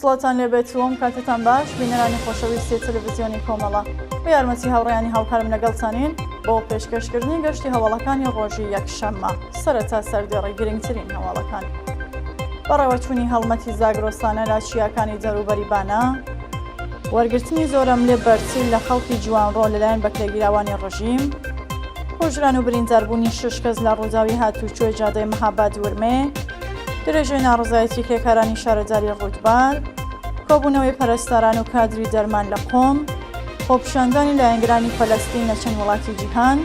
سڵاتان لێبێتوەم کاتتان باش بینەرانی خۆشەویستی تەلەڤیزیۆنی کۆمەڵە بە یارمەتی هاوڕێیانی هاوکارم لەگەڵتانین بۆ پێشکەشکردنی گەشتی هەواڵەکانی ڕۆژی یەکشەممە سەرەتا سەردێڕی گرنگترین هەواڵەکان بەڕێوەچوونی هەڵمەتی زاگرۆستانە لا چیاکانی دەوروبەری بانە وەرگرتنی زۆرم لێ بەرچیل لە خەڵکی جوانڕۆ لەلایەن بەکرێگیراوانی ڕژیم هۆژران و برینداربوونی 6 کەس لە ڕووداوی هاتوچۆی جادەی مەهاباد ورمێ درێژەی ناڕزایەتی کرێکارانی شارەزاری ڕوودبار کۆبوونەوەی پەرستاران و کادری دەرمان لە قۆم خۆپیشاندانی لایەنگرانی فەلەستین لە چەند وڵاتی جیهان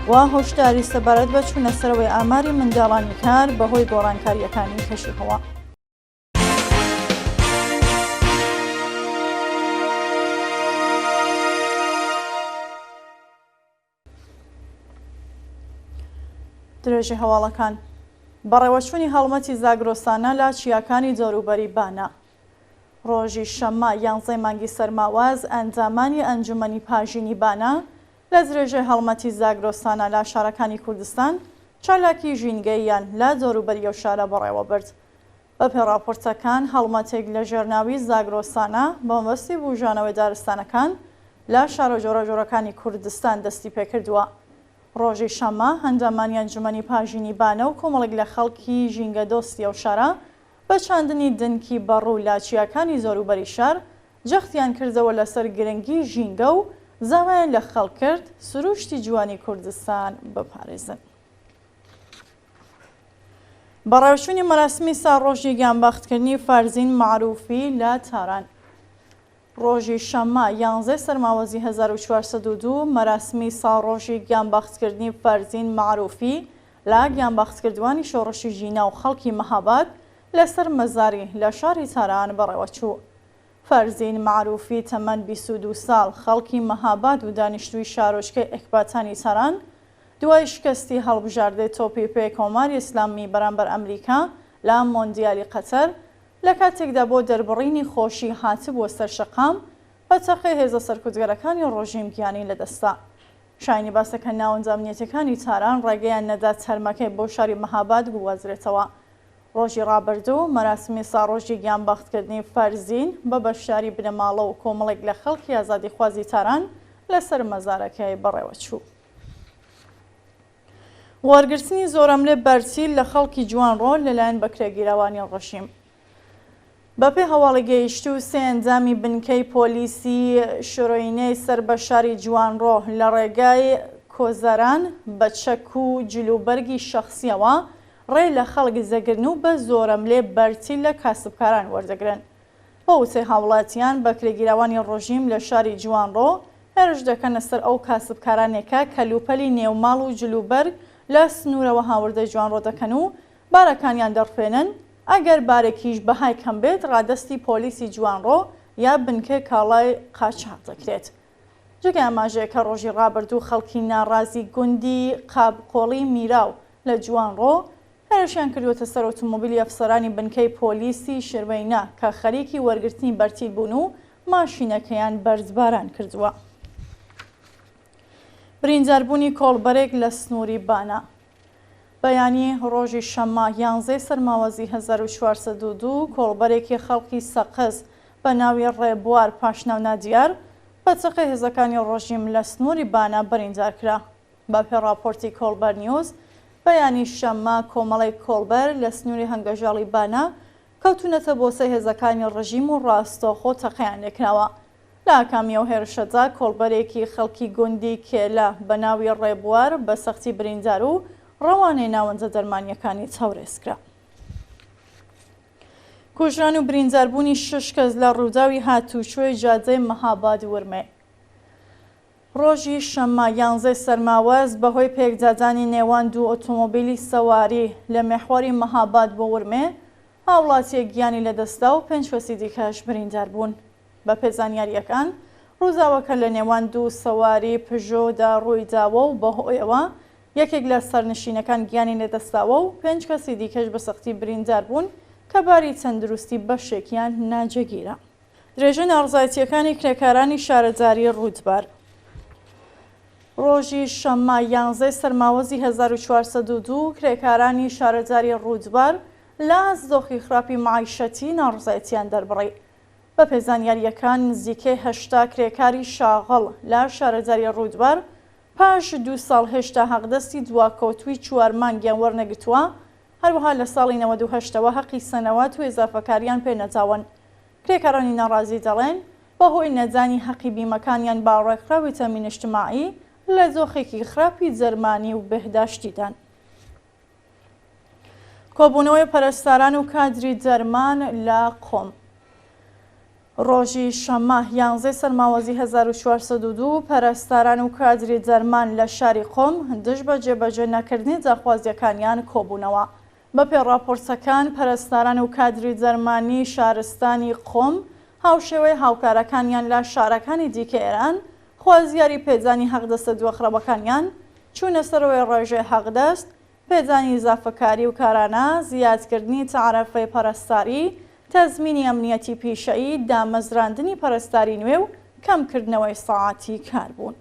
و هۆشداری سەبارەت بە چوونە سەرەوەی ئاماری منداڵانی کار بەهۆی گۆڕانکاریەکانی کەشی هەوا. درێژی هەواڵەکان بەڕێوەچوونی هەڵمەتی زاگرۆستانە لە چیاکانی دەوروبەری بانە ڕۆژی شەممە 11 مانگی سەرماواز ئەنجامانی ئەنجومەنی پاژینی بانە لە درێژەی هەڵمەتی زاگرۆستانە لە شارەکانی کوردستان چالاکی ژینگەییان لە دەوروبەری ئەو شارە بەڕێوە برد. بە پێڕاپۆرتەکان هەڵمەتێک لە ژێرناوی زاگرۆستانە بە مەبەستی بوژانەوەی دارستانەکان لە شارە جۆرەجۆرەکانی کوردستان دەستی پێکردووە. ڕۆژی شەممە هەنجامانی ئەنجومەنی پاژینی بانە و کۆمەڵێک لە خەڵکی ژینگە دۆستی ئەو شارە بە چاندنی دنکی بەڕوو لا چیاکانی زۆروبەری شار جەختیان کردەوە لەسەر گرنگی ژینگە و زاوایان لە خەڵک کرد سروشتی جوانی کوردستان بپارێزن. بەڕێوەچوونی مەراسمی ساڕۆژی گیانبەختکردنی فەرزین معروفی لە تاران ڕۆژی شەممە 11 سەرماوەزی 1402 مەراسمی ساڕۆژی گیانبەختکردنی فەرزین معروفی لە گیانبەختکردوانی شۆڕشی ژینە و خەڵکی مەهاباد لەسەر مەزاری لە شاری تاران بەڕێوەچوو. فەرزین معروفی تەمەن 22 ساڵ خەڵکی مەهاباد و دانیشتووی شارۆچکەی ئەکباتانی تاران دوای شکستی هەڵبژاردەی تۆپی پێ کۆماری ئیسلامی بەرامبەر ئەمریکا لە مۆندیالی قەتەر لە کاتێکدا بۆ دەربڕینی خۆشی هاتبووە سەر شەقام بە تەقەی هێزە سەرکوتگەرەکانی ڕۆژیم گیانی لەدەستا. شاینی باسەکە ناوەندە ئەمنیەتەکانی تاران ڕێگەیان نەدا تەرمەکەی بۆ شاری مەهاباد بوازرێتەوە. ڕۆژی ڕابردوو مەراسمی ساڕۆژی گیانبەختکردنی فەرزین بە بەشداری بنەماڵە و کۆمەڵێک لە خەڵکی ئازادیخوازی تاران لەسەر مەزارەکەی بەڕێوەچوو. وەرگرتنی زۆرم لێ بەرچیل لە خەڵکی جوانڕۆ لەلایەن بەکرێگیراوانی ڕژیم بەپێ هەواڵی گەیشتو سێ ئەنجامی بنکەی پۆلیسی شۆڕینەی سەر بە شاری جوانڕۆ لە ڕێگای کۆزەران بە چەک و جلوبەرگی شەخسیەوە ڕێ لە خەڵک زەگرن و بە زۆرم لێ بەرچیل لە کاسبکاران وەردەگرن. بە وتەی هاوڵاتیان بەکرێگیراوانی ڕۆژیم لە شاری جوانڕۆ هێرش دەکەنە سەر ئەو کاسبکارانێکە کە لوپەلی نێوماڵ و جلوبەرگ لە سنوورەوە هاوردەی جوانڕۆ دەکەن و بارەکانیان دەڕفێنن ئەگەر بارێکیش بەهای کەم بێت ڕادەستی پۆلیسی جوانڕۆ یا بنکە کاڵای قاچاق دەکرێت. جگە ئاماژەیە کە ڕۆژی ڕابردوو خەڵکی ناڕازی گوندی قابقۆڵی میراو لە جوانڕۆ هێرشیان کردوتە سەر ئۆتۆمۆبیلی ئەفسەرانی بنکەی پۆلیسی شروێنە کە خەریکی وەرگرتنی بەرچیل بوون و ماشینەکەیان بەرزباران کردووە. برینداربوونی کۆڵبەرێک لە سنووری بانە بەیانی ڕۆژی شەممە 11 سەرماوەزی 1402 کۆڵبەرێکی خەڵکی سەقز بە ناوی ڕێبوار پاشناونا دیار بە چەقەی هێزەکانی ڕۆژیم لە سنووری بانە بەریندارکرا. بە پێڕاپۆرتی کۆڵبەر نیوز بەیانی شەممە کۆمەڵی کۆڵبەر لە سنووری هەنگەژاڵی بانە کەوتونەتە بۆ سەی هێزەکانی ڕژیم و ڕاستەوخۆ تەقەیان لێکراوە. لە ئاکامیە و هێرشەجا کۆڵبەرێکی خەڵکی گوندی کێلە بە ناوی ڕێبوار بە سەختی بریندار و ڕەوانەی ناوەندە دەرمانیەکانی چاورێزکرا. کوژران و برینداربوونی 6 کەس لە ڕووداوی هاتوچۆی جادەی مەهاباد ورمێ ڕۆژی شەممە 11 سەرماوەز بەهۆی پێکدادانی نێوان دوو ئۆتۆمۆبیلی سەواری لە مێحواری مەهاباد بۆ ورمێ هاوڵاتیەک گیانی لەدەستا و 5 کەسی دیکەش بریندار بوون. بە پێزانیاریەکان ڕووداوەکە لە نێوان دوو سەواری پژۆدا ڕوویداوە و بەهۆیەوە یەکێک لە سەرنشینەکان گیانی لەدەستاوە و 5 کەسی دیکەش بە سەختی بریندار بوون کە باری تەندروستی بەشێکیان ناجێگیرە. درێژەی ناڕزایەتیەکانی کرێکارانی شارەزاری ڕوودبار ڕۆژی شەممە 11 سەرماوەزی 1402 کرێکارانی شارەزاری ڕوودبار لە زۆخی خراپی معیشەتی ناڕزایەتیان دەربڕی. بە پێزانیاریەکان نزیکەی 80 کرێکاری شاغڵ لە شارەزای ڕوودبەر پاش 2 ساڵ هێشتا حەقدەستی دواکەوتووی 4 مانگیان وەرنەگرتووە، هەروەها لە ساڵی 98ەوە حەقی سەنەوات و ئێزافەکاریان پێنەجاون. کرێکارانی ناڕازی دەڵێن بەهۆی نەزانی حەقی بیمەکانیان با ڕێکخراوی تەمین اجتماعی لە جۆخێکی خراپی جەرمانی و بەهداشتیدان. کۆبوونەوەی پەرستاران و کادری جەرمان لە قۆم. ڕۆژی شەمە 11 سەرماوەزی 1402 پەرستاران و کادری جەرمان لە شاری قۆم دژ بە جێبەجێ نەکردنی جاخوازیەکانیان کۆبوونەوە. بە پێڕاپۆرتەکان پەرستاران و کادری جەرمانی شارستانی قۆم هاوشێوەی هاوکارەکانیان لە شارەکانی دیکە ئێران خوازیاری پێزانی حەقدەستە دۆخرەوەکانیان چوونە سەرەوەی ڕێژەی حەقدەست، پێزانی ئیزافەکاری و کارانە، زیادکردنی تعرەفەی پەرستاری، تەزمینی ئەمنیەتی پیشەیی، دامەزراندنی پەرستاری نوێ و کەمکردنەوەی ساعاتی کاربوون.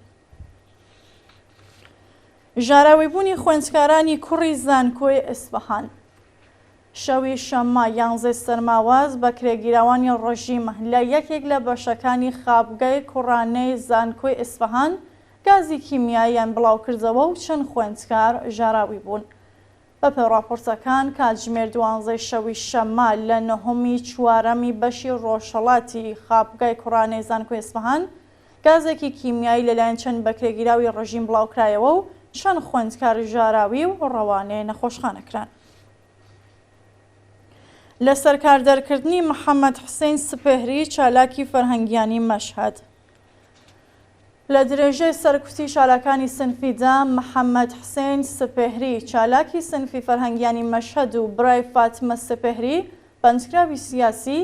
ژاراویبوونی خوێندکارانی کوڕی زانکۆی ئیسفەهان. شەوی شەمە 11 سەرماوەز بە کرێگیراوانی ڕۆژیمە لە یەکێک لە بەشەکانی خابگای کوڕانەی زانکۆی ئیسفەهان گازی کیمیاییان بڵاو کردەوە و چەند خوێندکار ژاراوی بوون. بە پێڕاپۆرتەکان کاتژمێر 12 شەوی شەمە لە 9 چوارەمی بەشی ڕۆژهەڵاتی خابگای کوڕانەی زانکۆی ئیسفەهان گازێکی کیمیایی لەلایەن چەند بەکرێگیراوی ڕژیم بڵاوکرایەوە و چەند خوێندکار ژاراوی و ڕەوانەیە نەخۆشخانەکران. لە سەرکاردەرکردنی محەممەد حوسێن سپێهری چالاکی فەرهەنگیانی مەشهەد. لە درێژەی سەرکوتی شارەکانی سنفیدا محەممەد حوسێن سپێهری چالاکی سنفی فەرهەنگیانی مەشهەد و برای فاتمە سپێهری بەنجکراوی سیاسی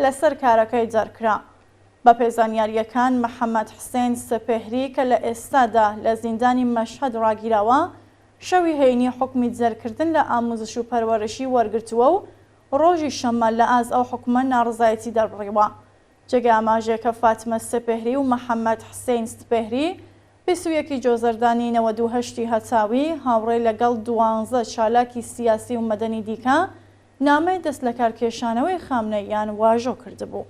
لەسەر کارەکەی جەرکرا. بە پێزانیاریەکان محەممەد حوسێن سپێهری کە لە ئێستادا لە زیندانی مەشهەد ڕاگیراوە شەوی هەینی حکمی جەرکردن لە ئاموزش و پەروەرشی وەرگرتووە و ڕۆژی شەمە لە ئاز ئەو حکومە ناڕزایەتی دەربڕیوە. جێگە ئاماژەیەکە فاتمە سپێهری و محەممەد حوسێن سپێهری 21 جۆزەردانی 98 هەتاوی هاوڕێی لەگەڵ 12 چالاکی سیاسی و مەدەنی دیکە نامەی دەست لە کارکێشانەوەی خامنەییان واژۆ کردبوو.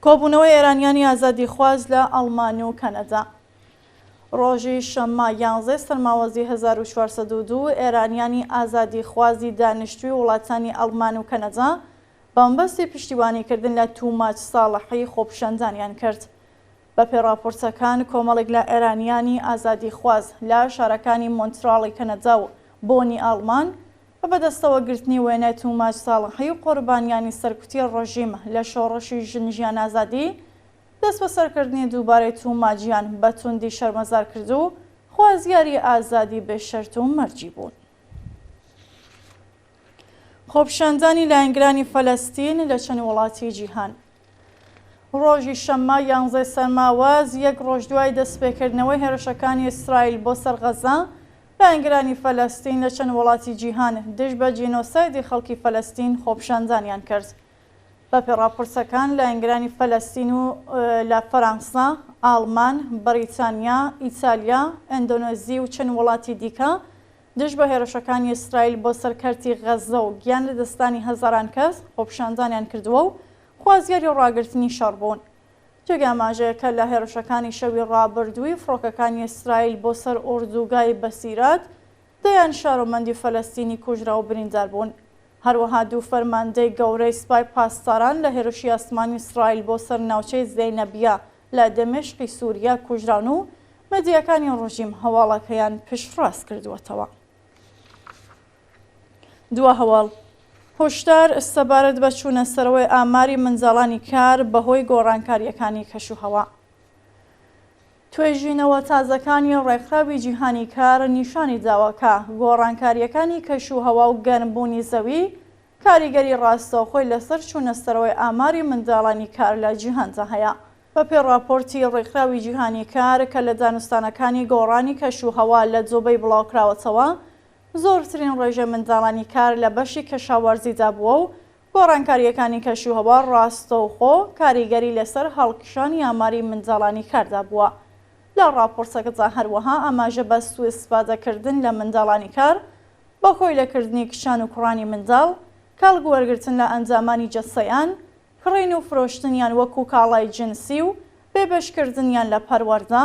کۆبوونەوەی ئێرانیانی ئازادیخواز لە ئەڵمان و کەنەدا. ڕۆژی شەمە 11 سەرماوەزی 1402 ئێرانیانی ئازادیخوازی دانیشتووی وڵاتانی ئەڵمان و کەنەدا بەمبەستی پشتیوانیکردن لە توماچ ساڵحی خۆپیشاندانیان کرد. بە پێڕاپۆرتەکان کۆمەڵێک لە ئێرانیانی ئازادیخواز لە شارەکانی مۆنتراڵی کەنەدا و بۆنی ئاڵمان بە بەدەستەوە گرتنی وێنەی توماچ ساڵحی و قوربانیانی سەرکوتی ڕۆژیمە لە شۆڕشی ژنجیان ئازادی دەست بە سەرکردنی دووبارەی توماجیان بە توندی شەرمەزار کرد و خوازیاری ئازادی بێشەرت و مەرجی بوون. خۆپیشاندانی لایەنگرانی فەلەستین لە چەند وڵاتی جیهان. ڕۆژی شەمە 11 سەرماوەز یەک ڕۆژ دوای دەستپێکردنەوەی هێرشەکانی ئیسرائیل بۆ سەر غەزە لایەنگرانی فەلەستین لە چەند وڵاتی جیهان دژ بە جینۆسایدی خەڵکی فەلەستین خۆپیشاندانیان کرد. بە پێڕاپۆرتەکان لایەنگرانی فەلەستین و لە فەرەنسا، ئاڵمان، بەریتانیا، ئیتالیا، ئەندۆنێزی و چەند وڵاتی دیکە دژ بە هێرشەکانی ئیسرائیل بۆ سەرکەرتی غەزە و گیان لە دەستانی هەزاران کەس خۆپیشاندانیان کردووە و خوازیاری ڕاگررتنی شەڕ بوون. جێگە ئاماژەیەکە لە هێرشەکانی شەوی ڕابردووی فڕۆکەکانی ئیسرائیل بۆ سەر ئوردوگای بەسیرات دەیان شارۆمەندی فەلەستینی کوژرا و بریندار بوون. هەروەها دوو فەرماندەی گەورەی سوپای پاسداران لە هێرشی ئاسمانی ئیسرائیل بۆ سەر ناوچەی زەینەبیە لە دەمێشقی سووریا کوژران و مەدیەکانی ڕۆژیم هەواڵەکەیان پشتڕاست کردووەتەوە. دووە هەواڵ هۆشدار سەبارەت بە چوونە سەرەوەی ئاماری منداڵانی کار بەهۆی گۆڕانکاریەکانی کەشوهەوا. توێژینەوە تازەکانی ڕێکخراوی جیهانی کار نیشانی داوەکە گۆڕانکاریەکانی کەشوهەوا و گەرمبوونی زەوی کاریگەری ڕاستەوخۆی لەسەر چوونە سەرەوەی ئاماری منداڵانی کار لە جیهاندا هەیە. بە پێڕاپۆرتی ڕێکخراوی جیهانی کار کە لە دانوستانەکانی گۆڕانی کەشوهەوا لە جۆبەی بڵاوکراوەتەوە زۆرترین ڕێژە منداڵانی کار لە بەشی کەشاوەرزیدا بووە و گۆڕانکاریەکانی کەشوهەوا ڕاستەوخۆ کاریگەری لەسەر هەڵکشانی ئاماری منداڵانی کاردا بووە. لە ڕاپۆرتەکەدا هەروەها ئاماژە بە سوء ئیستفادەکردن لە منداڵانی کار بە کۆی لەکردنی کشان و کوڕانی منداڵ، کاڵگووەرگرتن لە ئەنجامانی جەسەیان، کڕین و فرۆشتنیان وەکو کاڵای جنسی و بێبەشکردنیان لە پەروەردە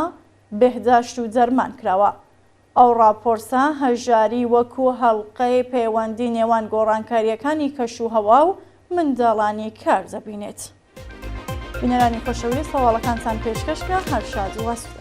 بێهداشت و دەرمان کراوە. ئەو راپۆرسە هەژاری وەکو هەڵقەی پەیوەندی نێوان گۆڕانکاریەکانی کەشوهەوا و منداڵانی کار دەبینێت. بینەرانی خۆشەویست هەواڵەکانتان پێشکەشکە هەرشاد و وەسف.